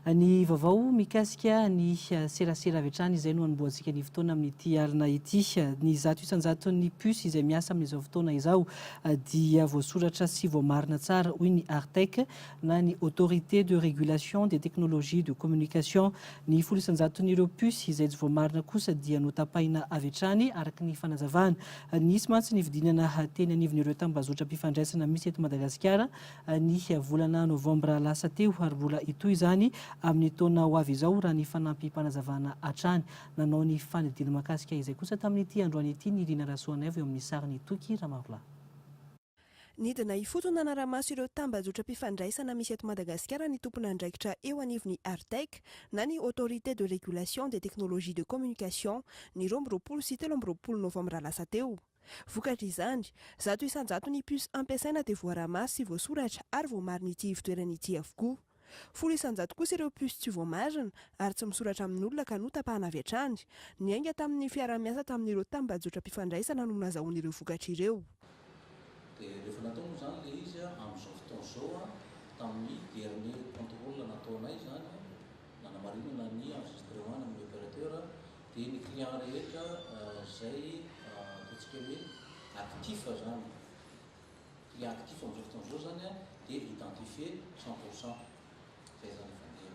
Ny vaovao mikasika ny serasera avy hatrany izay no anomboantsika ny fotoana amin'ity alina ity. Ny zato isanjaton'ny puce izay miasa amin'izao fotoana izao dia voasoratra sy voamarina tsara hoy ny Artec na ny autorité de régulation des technologies de communication. Ny folo isanjaton'ireo puce izay tsy voamarina kosa dia notapahina avy hatrany araka ny fanazavana. Nisy mantsy ny vidinana teny anivon'ireo tambazotra mpifandraisana misy eto Madagasikara ny volana novambra lasa teo ary mbola itoy izany amin'ny taona ho avy izao raha ny fanampim-panazavana hatrany. Nanao ny fanidina makasika izay kosa tamin'ity androany ity ny Irina Rasoaneva eo amin'ny sariny Toky Ramavla. Nidina ifotona anaramaso ireo tambazotra mpifandraisana misy eto Madagasikara ny tompona andraikitra eo anivon'ny Artec na ny autorité de régulation des technologies de communication ny 12 sy 13 novambra lasa teo. Vokatra izany, zato isanjato ny puce ampiasaina dia voaramaso sy voasoratra ary voamarina ity ivotoerana ity avokoa. Folo isanjato kosa ireo puce tsy voamarina ary tsy misoratra amin'olona ka notapahana avy hatrany. Niainga tamin'ny fiara-miasa tamin'ireo tambazotra mpifandraisana no nazahoan'ireo vokatra ireo. Dia rehefa natao moa zany ilay izy amin'izao fotoana izao tamin'ny dernier contrôle nataonay zany nanamarinana ny enregistrement amin'ny opérateur dia ny client rehetra izay ataontsika hoe actif zany client actif amin'izao fotoana izao zany dia identifié 100%. Zay zany fandeha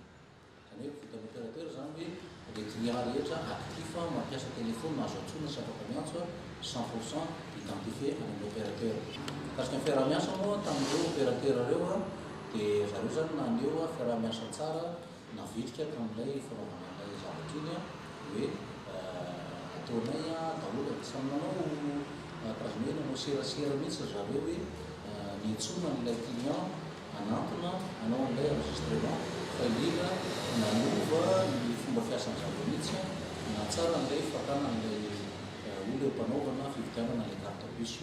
zany hoe vita opérateur zany hoe le client rehetra actif mampiasa téléphone mahazo antsoina sy afaka miantso 100% identifié amin'ny opérateur. Parce que fiara-miasa moa tamin'ireo opérateur ireo dia zareo zany naneo fiara-miasa tsara navitrika tamin'ilay fanaovana ilay zavatra iny hoe ataonay daholo samy nanao karazana hoe nanao serasera mihitsy zareo hoe niantsona n'ilay client anatona anao an'ilay enregistrement fa indrindra nanova ny fomba fiasan'izareo mihitsy na tsara n'ilay fakana n'ilay olona mpanaovana fividianana ilay carte puce.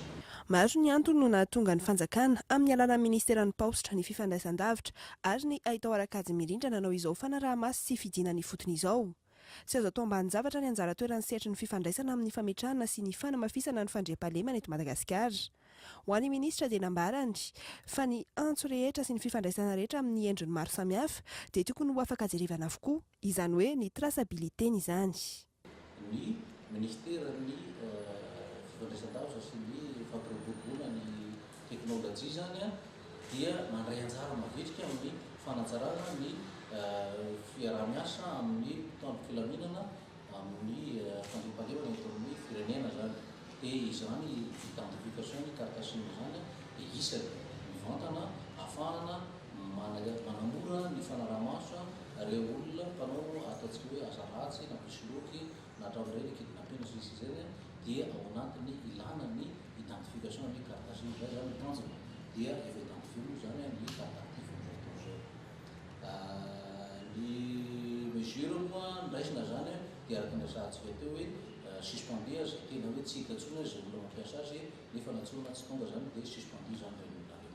Maro ny antony no nahatonga ny fanjakana amin'ny alalan'ny ministeran'ny paositra ny fifandraisan-davitra ary ny Aitao Arakajy Mirindra nanao izao fanaraha-maso sy fidina ny fotony izao. Tsy azo atao ambanin-javatra ny anjara toeran'ny sehatry ny fifandraisana amin'ny fametrahana sy ny fanamafisana ny fandriam-pahalemana eto Madagasikara. Ho an'ny minisitra dia nambarany fa ny antso rehetra sy ny fifandraisana rehetra amin'ny endriny maro samihafa dia tokony ho afaka jerevana avokoa, izany hoe ny traçabilité izany. Ny ministeran'ny fifandraisan-davitra sy ny fampiroboroboana ny teknôlôjia zany dia mandray anjara mavitrika amin'ny fanatsarana ny fiaraha-miasa amin'ny filaminana amin'ny fandriam-pahalemana eto amin'ny firenena zany. Dia izany identification ny carte SIM zany dia isany mivantana ahafahana manamora ny fanaraha-maso ireo olona mpanao ataontsika hoe asa ratsy na pisoloky na hatramin'ireny kidnapping sy izay dia ao anatin'ny ilana ny identification ny carte SIM zay zany tanjona dia efa identifié moa zany ny carte active amin'izao fotoana izao. Ny mesure moa ndraisina zany dia araka ny asahantsika teo hoe suspendu zay tena hoe tsy hikatsona zay olona mampiasa azy nefa natsona tsy tonga zany dia suspendu zany reny olona reny.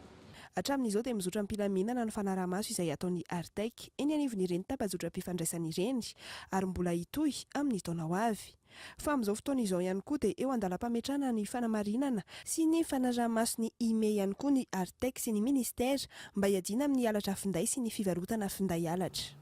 Hatramin'izao dia mizotra ampilaminana ny fanaraha-maso izay ataon'ny Artec eny anivon'ireny tambazotra mpifandraisana ireny ary mbola hitohy amin'ny taona ho avy. Fa amin'izao fotoana izao ihany koa dia eo andalam-pametrahana ny fanamarinana sy ny fanaraha-maso ny IME ihany koa ny Artec sy ny ministère mba hiadiana amin'ny halatra finday sy ny fivarotana finday halatra.